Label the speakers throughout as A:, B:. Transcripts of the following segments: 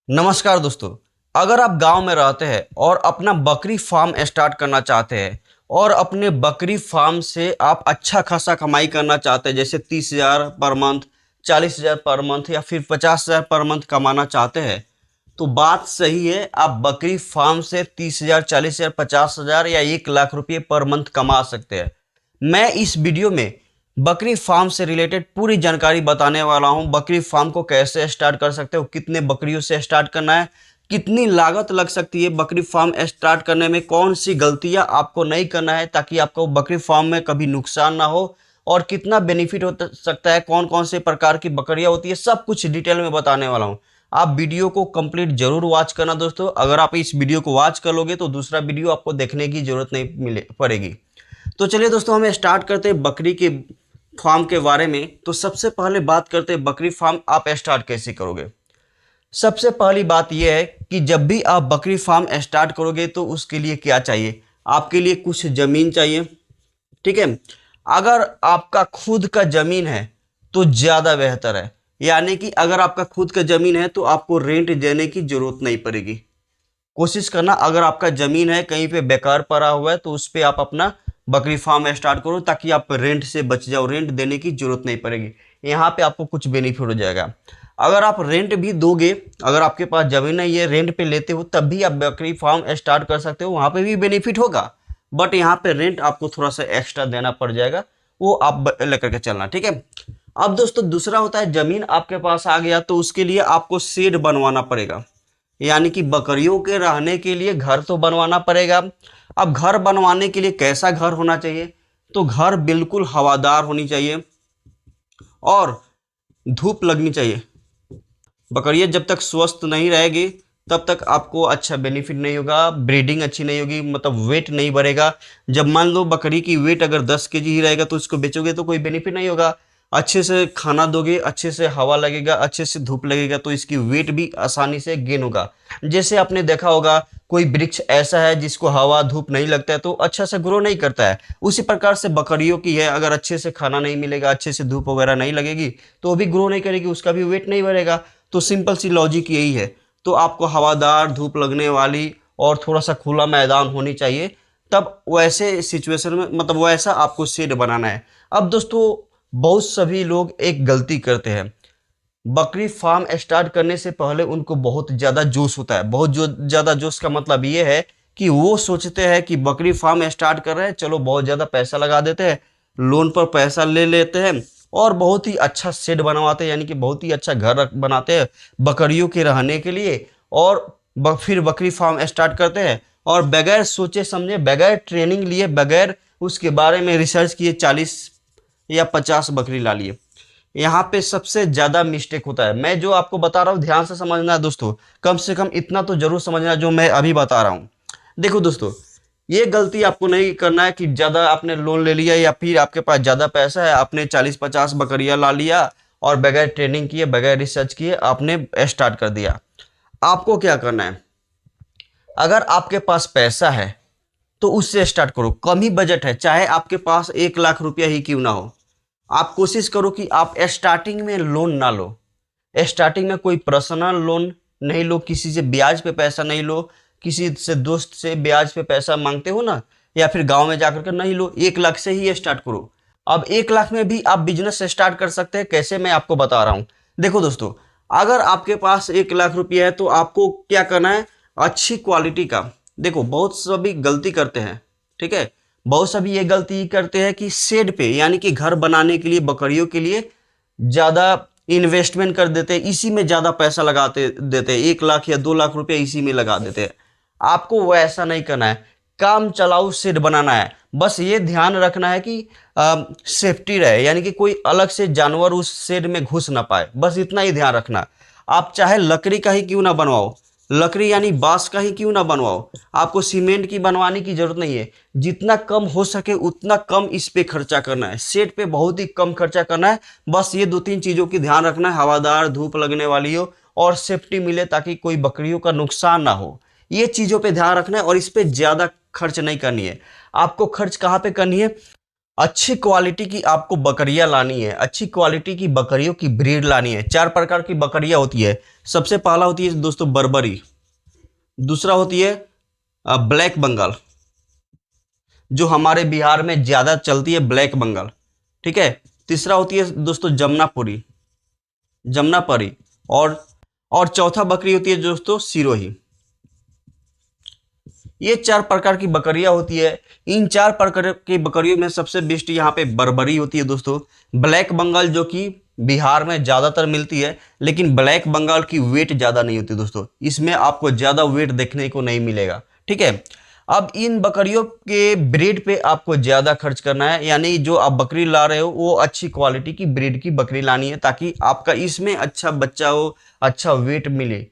A: नमस्कार दोस्तों। अगर आप गांव में रहते हैं और अपना बकरी फार्म स्टार्ट करना चाहते हैं और अपने बकरी फार्म से आप अच्छा खासा कमाई करना चाहते हैं, जैसे 30,000 पर मंथ, 40,000 पर मंथ या फिर 50,000 पर मंथ कमाना चाहते हैं, तो बात सही है। आप बकरी फार्म से 30,000, 40,000, 50,000 या 1 लाख रुपये पर मंथ कमा सकते हैं। मैं इस वीडियो में बकरी फार्म से रिलेटेड पूरी जानकारी बताने वाला हूं। बकरी फार्म को कैसे स्टार्ट कर सकते हो, कितने बकरियों से स्टार्ट करना है, कितनी लागत लग सकती है बकरी फार्म स्टार्ट करने में, कौन सी गलतियां आपको नहीं करना है ताकि आपको बकरी फार्म में कभी नुकसान ना हो, और कितना बेनिफिट हो सकता है, कौन कौन से प्रकार की बकरियां होती है, सब कुछ डिटेल में बताने वाला हूं। आप वीडियो को कंप्लीट जरूर वॉच करना दोस्तों। अगर आप इस वीडियो को वॉच कर लोगे तो दूसरा वीडियो आपको देखने की जरूरत नहीं मिले पड़ेगी। तो चलिए दोस्तों, हम स्टार्ट करते हैं बकरी के फार्म के बारे में। तो सबसे पहले बात करते हैं बकरी फार्म आप स्टार्ट कैसे करोगे। सबसे पहली बात यह है कि जब भी आप बकरी फार्म स्टार्ट करोगे तो उसके लिए क्या चाहिए, आपके लिए कुछ ज़मीन चाहिए। ठीक है। अगर आपका खुद का ज़मीन है तो ज़्यादा बेहतर है, यानी कि अगर आपका खुद का ज़मीन है तो आपको रेंट देने की ज़रूरत नहीं पड़ेगी। कोशिश करना, अगर आपका ज़मीन है कहीं पे बेकार पड़ा हुआ है तो उस पर आप अपना बकरी फार्म स्टार्ट करो, ताकि आप रेंट से बच जाओ, रेंट देने की जरूरत नहीं पड़ेगी। यहाँ पे आपको कुछ बेनिफिट हो जाएगा। अगर आप रेंट भी दोगे, अगर आपके पास ज़मीन है ये रेंट पे लेते हो, तब भी आप बकरी फार्म स्टार्ट कर सकते हो, वहाँ पे भी बेनिफिट होगा। बट यहाँ पे रेंट आपको थोड़ा सा एक्स्ट्रा देना पड़ जाएगा, वो आप लेकर के चलना। ठीक है। अब दोस्तों दूसरा होता है, ज़मीन आपके पास आ गया तो उसके लिए आपको शेड बनवाना पड़ेगा, यानी कि बकरियों के रहने के लिए घर तो बनवाना पड़ेगा। अब घर बनवाने के लिए कैसा घर होना चाहिए, तो घर बिल्कुल हवादार होनी चाहिए और धूप लगनी चाहिए। बकरियां जब तक स्वस्थ नहीं रहेगी तब तक आपको अच्छा बेनिफिट नहीं होगा, ब्रीडिंग अच्छी नहीं होगी, मतलब वेट नहीं बढ़ेगा। जब मान लो बकरी की वेट अगर 10 kg ही रहेगा तो उसको बेचोगे तो कोई बेनिफिट नहीं होगा। अच्छे से खाना दोगे, अच्छे से हवा लगेगा, अच्छे से धूप लगेगा तो इसकी वेट भी आसानी से गेन होगा। जैसे आपने देखा होगा कोई वृक्ष ऐसा है जिसको हवा धूप नहीं लगता है तो अच्छा से ग्रो नहीं करता है, उसी प्रकार से बकरियों की है, अगर अच्छे से खाना नहीं मिलेगा, अच्छे से धूप वगैरह नहीं लगेगी तो वो भी ग्रो नहीं करेगी, उसका भी वेट नहीं बढ़ेगा। तो सिंपल सी लॉजिक यही है। तो आपको हवादार, धूप लगने वाली और थोड़ा सा खुला मैदान होनी चाहिए, तब वैसे सिचुएशन में, मतलब वैसा आपको शेड बनाना है। अब दोस्तों बहुत सभी लोग एक गलती करते हैं, बकरी फार्म स्टार्ट करने से पहले उनको बहुत ज़्यादा जोश होता है। बहुत जो ज़्यादा जोश का मतलब ये है कि वो सोचते हैं कि बकरी फार्म स्टार्ट कर रहे हैं, चलो बहुत ज़्यादा पैसा लगा देते हैं, लोन पर पैसा ले लेते हैं और बहुत ही अच्छा शेड बनवाते हैं, यानी कि बहुत ही अच्छा घर बनाते हैं बकरियों के रहने के लिए, और फिर बकरी फार्म स्टार्ट करते हैं और बगैर सोचे समझे, बगैर ट्रेनिंग लिए, बगैर उसके बारे में रिसर्च किए 40 या 50 बकरी ला लिए। यहाँ पे सबसे ज्यादा मिस्टेक होता है। मैं जो आपको बता रहा हूँ ध्यान से समझना है दोस्तों, कम से कम इतना तो जरूर समझना जो मैं अभी बता रहा हूँ। देखो दोस्तों, ये गलती आपको नहीं करना है कि ज्यादा आपने लोन ले लिया या फिर आपके पास ज्यादा पैसा है, आपने 40-50 बकरियां ला लिया और बगैर ट्रेनिंग किए, बगैर रिसर्च किए आपने स्टार्ट कर दिया। आपको क्या करना है, अगर आपके पास पैसा है तो उससे स्टार्ट करो। कम ही बजट है, चाहे आपके पास 1 लाख रुपया ही क्यों ना हो, आप कोशिश करो कि आप स्टार्टिंग में लोन ना लो। स्टार्टिंग में कोई पर्सनल लोन नहीं लो, किसी से ब्याज पे पैसा नहीं लो, किसी से दोस्त से ब्याज पे पैसा मांगते हो ना, या फिर गांव में जाकर के नहीं लो। 1 लाख से ही स्टार्ट करो। अब 1 लाख में भी आप बिजनेस स्टार्ट कर सकते हैं, कैसे मैं आपको बता रहा हूँ। देखो दोस्तों, अगर आपके पास 1 लाख रुपया है तो आपको क्या करना है, अच्छी क्वालिटी का। देखो बहुत सभी गलती करते हैं, ठीक है, बहुत सभी ये गलती करते हैं कि शेड पे, यानी कि घर बनाने के लिए, बकरियों के लिए ज़्यादा इन्वेस्टमेंट कर देते हैं, इसी में ज़्यादा पैसा लगाते देते हैं, 1 लाख या 2 लाख रुपए इसी में लगा देते हैं। आपको वो ऐसा नहीं करना है, काम चलाऊ शेड बनाना है। बस ये ध्यान रखना है कि सेफ्टी रहे, यानी कि कोई अलग से जानवर उस शेड में घुस ना पाए, बस इतना ही ध्यान रखना। आप चाहे लकड़ी का ही क्यों ना बनवाओ, लकड़ी यानी बांस का ही क्यों ना बनवाओ, आपको सीमेंट की बनवाने की जरूरत नहीं है। जितना कम हो सके उतना कम इस पे खर्चा करना है, सेट पे बहुत ही कम खर्चा करना है। बस ये 2-3 चीज़ों की ध्यान रखना है, हवादार, धूप लगने वाली हो और सेफ्टी मिले, ताकि कोई बकरियों का नुकसान ना हो। ये चीज़ों पे ध्यान रखना है और इस पे ज़्यादा खर्च नहीं करनी है। आपको खर्च कहाँ पे करनी है, अच्छी क्वालिटी की आपको बकरियां लानी है, अच्छी क्वालिटी की बकरियों की ब्रीड लानी है। 4 प्रकार की बकरियां होती है। सबसे पहला होती है दोस्तों बर्बरी, दूसरा होती है ब्लैक बंगाल, जो हमारे बिहार में ज्यादा चलती है, ब्लैक बंगाल, ठीक है। तीसरा होती है दोस्तों जमुनापुरी, जमुनापरी, और चौथा बकरी होती है दोस्तों सिरोही। ये 4 प्रकार की बकरियां होती है। इन 4 प्रकार की बकरियों में सबसे बेस्ट यहाँ पे बर्बरी होती है दोस्तों। ब्लैक बंगाल जो कि बिहार में ज़्यादातर मिलती है, लेकिन ब्लैक बंगाल की वेट ज़्यादा नहीं होती दोस्तों, इसमें आपको ज़्यादा वेट देखने को नहीं मिलेगा, ठीक है। अब इन बकरियों के ब्रीड पे आपको ज़्यादा खर्च करना है, यानी जो आप बकरी ला रहे हो वो अच्छी क्वालिटी की ब्रीड की बकरी लानी है, ताकि आपका इसमें अच्छा बच्चा हो, अच्छा वेट मिले,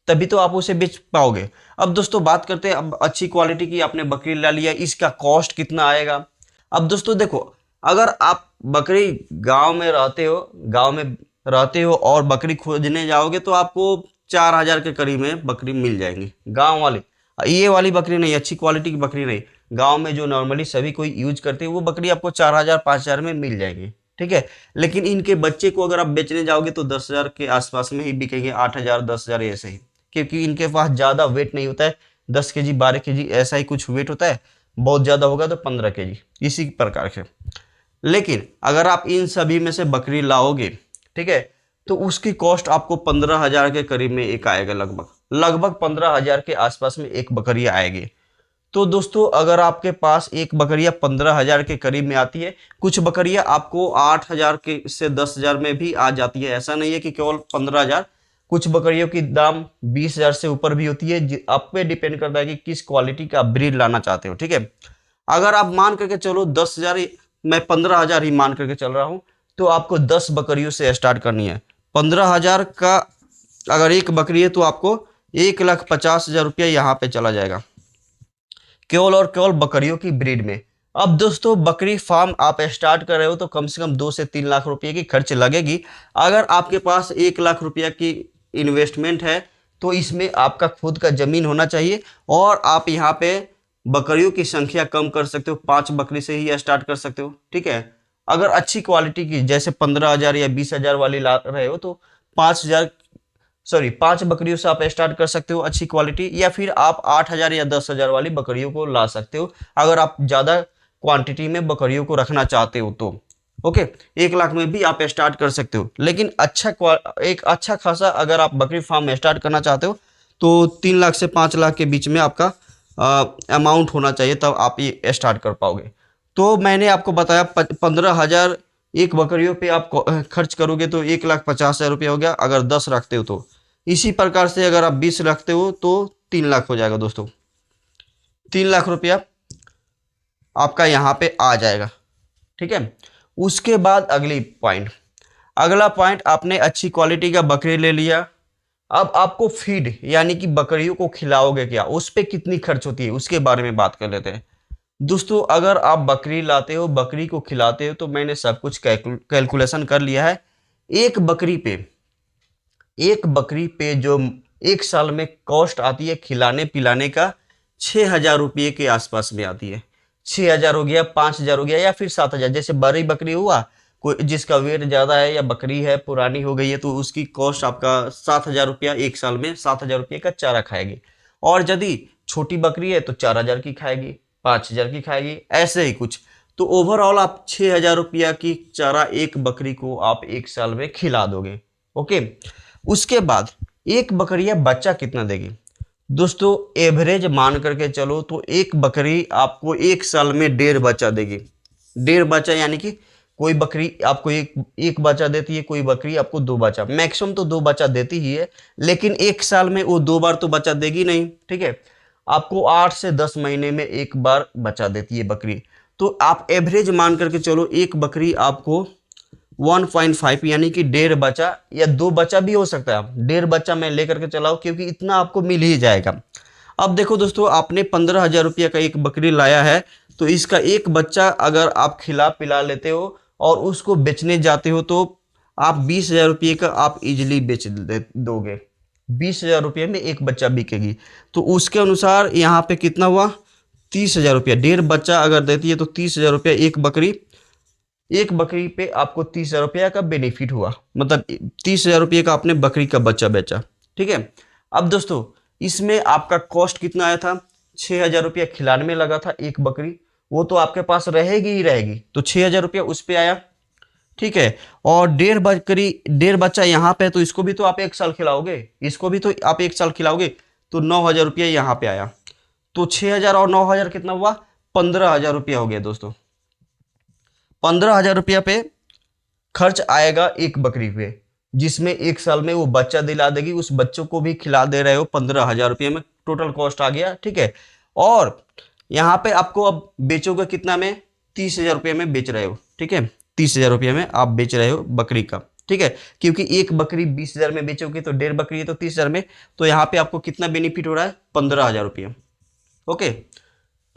A: तभी तो आप उसे बेच पाओगे। अब दोस्तों बात करते हैं, अब अच्छी क्वालिटी की आपने बकरी ला लिया, इसका कॉस्ट कितना आएगा। अब दोस्तों देखो, अगर आप बकरी गांव में रहते हो, गांव में रहते हो और बकरी खोजने जाओगे तो आपको 4,000 के करीब में बकरी मिल जाएंगी, गांव वाली। ये वाली बकरी नहीं, अच्छी क्वालिटी की बकरी नहीं, गांव में जो नॉर्मली सभी कोई यूज करते हैं वो बकरी आपको 4,000 5,000 में मिल जाएगी, ठीक है। लेकिन इनके बच्चे को अगर आप बेचने जाओगे तो 10,000 के आसपास में ही बिकेंगे, 8,000 10,000 ऐसे ही, क्योंकि इनके पास ज़्यादा वेट नहीं होता है, 10 kg 12 kg ऐसा ही कुछ वेट होता है, बहुत ज़्यादा होगा तो 15 kg, इसी प्रकार से। लेकिन अगर आप इन सभी में से बकरी लाओगे, ठीक है, तो उसकी कॉस्ट आपको 15,000 के करीब में एक आएगा, लगभग लगभग 15,000 के आसपास में एक बकरी आएगी। तो दोस्तों अगर आपके पास एक बकरिया 15,000 के करीब में आती है, कुछ बकरियां आपको 8,000 के से 10,000 में भी आ जाती है, ऐसा नहीं है कि केवल 15,000। कुछ बकरियों की दाम 20,000 से ऊपर भी होती है, आप पे डिपेंड करता है कि किस क्वालिटी का ब्रीड लाना चाहते हो, ठीक है। अगर आप मान करके चलो 10,000, मैं 15,000 ही मान करके चल रहा हूँ, तो आपको 10 बकरियों से स्टार्ट करनी है। 15,000 का अगर एक बकरी है तो आपको 1,50,000 रुपया यहाँ पे चला जाएगा, केवल और केवल बकरियों की ब्रीड में। अब दोस्तों बकरी फार्म आप स्टार्ट कर रहे हो तो कम से कम 2 से 3 लाख रुपए की खर्च लगेगी। अगर आपके पास 1 लाख रुपया की इन्वेस्टमेंट है तो इसमें आपका खुद का जमीन होना चाहिए, और आप यहाँ पे बकरियों की संख्या कम कर सकते हो, 5 बकरी से ही स्टार्ट कर सकते हो, ठीक है। अगर अच्छी क्वालिटी की जैसे 15,000 या 20,000 वाली ला रहे हो तो 5,000 सॉरी 5 बकरियों से आप स्टार्ट कर सकते हो अच्छी क्वालिटी, या फिर आप 8,000 या 10,000 वाली बकरियों को ला सकते हो, अगर आप ज़्यादा क्वांटिटी में बकरियों को रखना चाहते हो तो। ओके, 1 लाख में भी आप स्टार्ट कर सकते हो, लेकिन एक अच्छा खासा अगर आप बकरी फार्म स्टार्ट करना चाहते हो तो 3 लाख से 5 लाख के बीच में आपका अमाउंट होना चाहिए, तब आप ये स्टार्ट कर पाओगे। तो मैंने आपको बताया 15,000 एक बकरियों पे आप खर्च करोगे तो 1,50,000 रुपया हो गया, अगर 10 रखते हो तो। इसी प्रकार से अगर आप 20 रखते हो तो 3 लाख हो जाएगा दोस्तों, 3 लाख रुपया आपका यहाँ पे आ जाएगा, ठीक है। उसके बाद अगला पॉइंट, आपने अच्छी क्वालिटी का बकरी ले लिया। अब आपको फीड यानी कि बकरियों को खिलाओगे क्या, उस पर कितनी खर्च होती है उसके बारे में बात कर लेते हैं। दोस्तों अगर आप बकरी लाते हो, बकरी को खिलाते हो, तो मैंने सब कुछ कैलकुलेशन कर लिया है। एक बकरी पे जो एक साल में कॉस्ट आती है खिलाने पिलाने का, 6,000 रुपये के आसपास में आती है। 6,000 हो गया, 5,000 हो गया, या फिर 7,000, जैसे बड़ी बकरी हुआ, कोई जिसका वेट ज़्यादा है या बकरी है पुरानी हो गई है तो उसकी कॉस्ट आपका 7,000 रुपया, एक साल में 7,000 रुपये का चारा खाएगी। और यदि छोटी बकरी है तो 4,000 की खाएगी, 5,000 की खाएगी, ऐसे ही कुछ। तो ओवरऑल आप 6,000 रुपया की चारा एक बकरी को आप एक साल में खिला दोगे, ओके। उसके बाद एक बकरिया बच्चा कितना देगी दोस्तों, एवरेज मान करके चलो तो एक बकरी आपको एक साल में 1.5 बच्चा देगी। 1.5 बच्चा यानी कि कोई बकरी आपको एक बच्चा देती है, कोई बकरी आपको 2 बच्चा, मैक्सिमम तो 2 बच्चा देती ही है, लेकिन एक साल में वो 2 बार तो बच्चा देगी नहीं, ठीक है। आपको 8 से 10 महीने में एक बार बच्चा देती है बकरी। तो आप एवरेज मान करके चलो एक बकरी आपको 1.5 यानी कि 1.5 बच्चा या 2 बच्चा भी हो सकता है, 1.5 बच्चा मैं लेकर के चलाओ, क्योंकि इतना आपको मिल ही जाएगा। अब देखो दोस्तों, आपने 15,000 रुपया का एक बकरी लाया है, तो इसका एक बच्चा अगर आप खिला पिला लेते हो और उसको बेचने जाते हो तो आप 20,000 रुपये का आप इजिली बेच दोगे। 20,000 रुपये में एक बच्चा बिकेगी, तो उसके अनुसार यहाँ पे कितना हुआ, 30,000 रुपया। 1.5 बच्चा अगर देती है तो 30,000 रुपया एक बकरी एक बकरी पे आपको 30,000 रुपया का बेनिफिट हुआ, मतलब 30,000 रुपये का आपने बकरी का बच्चा बेचा। ठीक है। अब दोस्तों इसमें आपका कॉस्ट कितना आया था, 6,000 रुपया खिलाने में लगा था एक बकरी, वो तो आपके पास रहेगी ही रहेगी, तो 6,000 रुपया उस पे आया। ठीक है। और 1.5 बच्चा यहाँ पे, तो इसको भी तो आप 1 साल खिलाओगे, इसको भी तो आप 1 साल खिलाओगे, तो 9,000 रुपया यहाँ पे आया। तो 6,000 और 9,000 कितना हुआ, 15,000 रुपया हो गया दोस्तों। 15,000 रुपया पे खर्च आएगा एक बकरी पे, जिसमें 1 साल में वो बच्चा दिला देगी, उस बच्चों को भी खिला दे रहे हो 15,000 रुपये में, टोटल कॉस्ट आ गया। ठीक है। और यहाँ पे आपको अब बेचोगे कितना में, 30,000 रुपये में बेच रहे हो। ठीक है। 30,000 रुपये में आप बेच रहे हो बकरी का। ठीक है। क्योंकि एक बकरी 20,000 में बेचोगे तो 1.5 बकरी है तो 30,000 में, तो यहाँ पे आपको कितना बेनिफिट हो रहा है, 15,000 रुपये। ओके।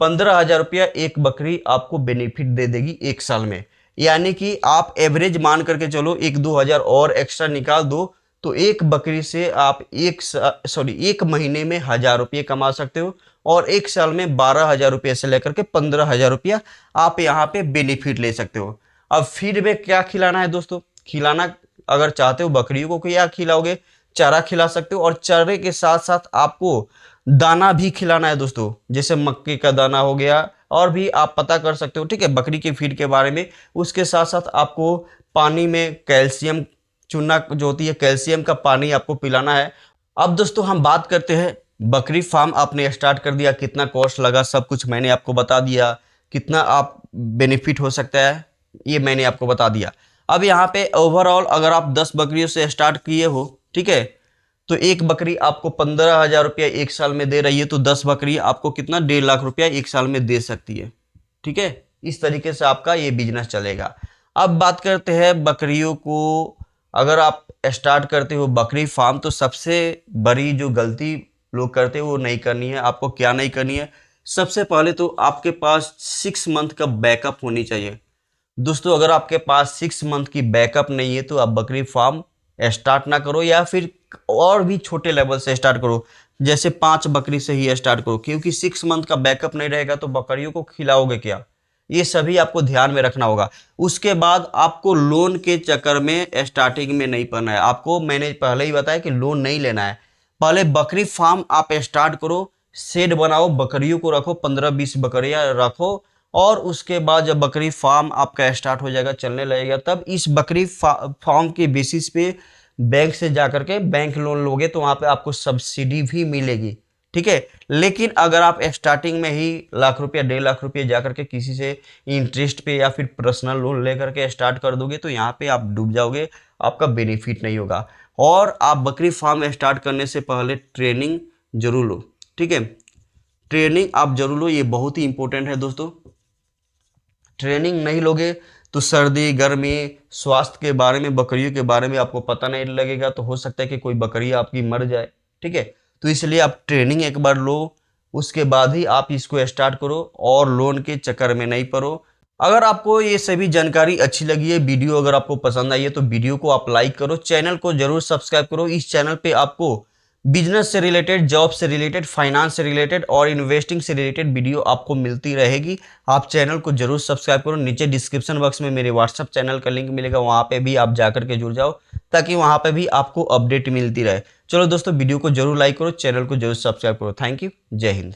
A: 15,000 रुपया एक बकरी आपको बेनिफिट दे देगी 1 साल में। यानी कि आप एवरेज मान करके चलो, 1-2 हज़ार और एक्स्ट्रा निकाल दो, तो एक बकरी से आप एक महीने में 1,000 रुपये कमा सकते हो, और 1 साल में 12,000 रुपये से लेकर के 15,000 रुपया आप यहाँ पे बेनिफिट ले सकते हो। अब फीड में क्या खिलाना है दोस्तों, खिलाना अगर चाहते हो बकरियों को क्या खिलाओगे, चारा खिला सकते हो, और चारे के साथ साथ आपको दाना भी खिलाना है दोस्तों, जैसे मक्के का दाना हो गया, और भी आप पता कर सकते हो। ठीक है, बकरी के फीड के बारे में। उसके साथ साथ आपको पानी में कैल्शियम चूना जो होती है, कैल्शियम का पानी आपको पिलाना है। अब दोस्तों हम बात करते हैं, बकरी फार्म आपने स्टार्ट कर दिया, कितना कॉस्ट लगा सब कुछ मैंने आपको बता दिया, कितना आप बेनिफिट हो सकता है ये मैंने आपको बता दिया। अब यहाँ पे ओवरऑल अगर आप 10 बकरियों से स्टार्ट किए हो, ठीक है, तो एक बकरी आपको 15,000 रुपया 1 साल में दे रही है, तो 10 बकरी आपको कितना, 1.5 लाख रुपया 1 साल में दे सकती है। ठीक है। इस तरीके से आपका ये बिजनेस चलेगा। अब बात करते हैं बकरियों को, अगर आप स्टार्ट करते हो बकरी फार्म, तो सबसे बड़ी जो गलती लोग करते हैं वो नहीं करनी है। आपको क्या नहीं करनी है, सबसे पहले तो आपके पास 6 मंथ का बैकअप होनी चाहिए दोस्तों। अगर आपके पास 6 मंथ की बैकअप नहीं है तो आप बकरी फार्म स्टार्ट ना करो, या फिर और भी छोटे लेवल से स्टार्ट करो, जैसे 5 बकरी से ही स्टार्ट करो, क्योंकि 6 मंथ का बैकअप नहीं रहेगा तो बकरियों को खिलाओगे क्या, ये सभी आपको ध्यान में रखना होगा। उसके बाद आपको लोन के चक्कर में स्टार्टिंग में नहीं पड़ना है। आपको मैंने पहले ही बताया कि लोन नहीं लेना है। पहले बकरी फार्म आप स्टार्ट करो, शेड बनाओ, बकरियों को रखो, 15-20 बकरियां रखो, और उसके बाद जब बकरी फार्म आपका स्टार्ट हो जाएगा, चलने लगेगा, तब इस बकरी फार्म के बेसिस पे बैंक से जाकर के बैंक लोन लोगे, तो वहां पे आपको सब्सिडी भी मिलेगी। ठीक है। लेकिन अगर आप स्टार्टिंग में ही लाख रुपया 1.5 लाख रुपया जाकर के किसी से इंटरेस्ट पे या फिर पर्सनल लोन लेकर के स्टार्ट कर दोगे, तो यहाँ पे आप डूब जाओगे, आपका बेनिफिट नहीं होगा। और आप बकरी फार्म स्टार्ट करने से पहले ट्रेनिंग जरूर लो। ठीक है, ट्रेनिंग आप जरूर लो, ये बहुत ही इंपॉर्टेंट है दोस्तों। ट्रेनिंग नहीं लोगे तो सर्दी गर्मी स्वास्थ्य के बारे में, बकरियों के बारे में आपको पता नहीं लगेगा, तो हो सकता है कि कोई बकरी आपकी मर जाए। ठीक है। तो इसलिए आप ट्रेनिंग एक बार लो, उसके बाद ही आप इसको स्टार्ट करो, और लोन के चक्कर में नहीं पड़ो। अगर आपको ये सभी जानकारी अच्छी लगी है, वीडियो अगर आपको पसंद आई है, तो वीडियो को आप लाइक करो, चैनल को जरूर सब्सक्राइब करो। इस चैनल पे आपको बिजनेस से रिलेटेड, जॉब से रिलेटेड, फाइनेंस से रिलेटेड और इन्वेस्टिंग से रिलेटेड वीडियो आपको मिलती रहेगी। आप चैनल को जरूर सब्सक्राइब करो। नीचे डिस्क्रिप्शन बॉक्स में मेरे व्हाट्सएप चैनल का लिंक मिलेगा, वहाँ पे भी आप जाकर के जुड़ जाओ, ताकि वहाँ पे भी आपको अपडेट मिलती रहे। चलो दोस्तों, वीडियो को जरूर लाइक करो, चैनल को जरूर सब्सक्राइब करो। Thank you. जय हिंद।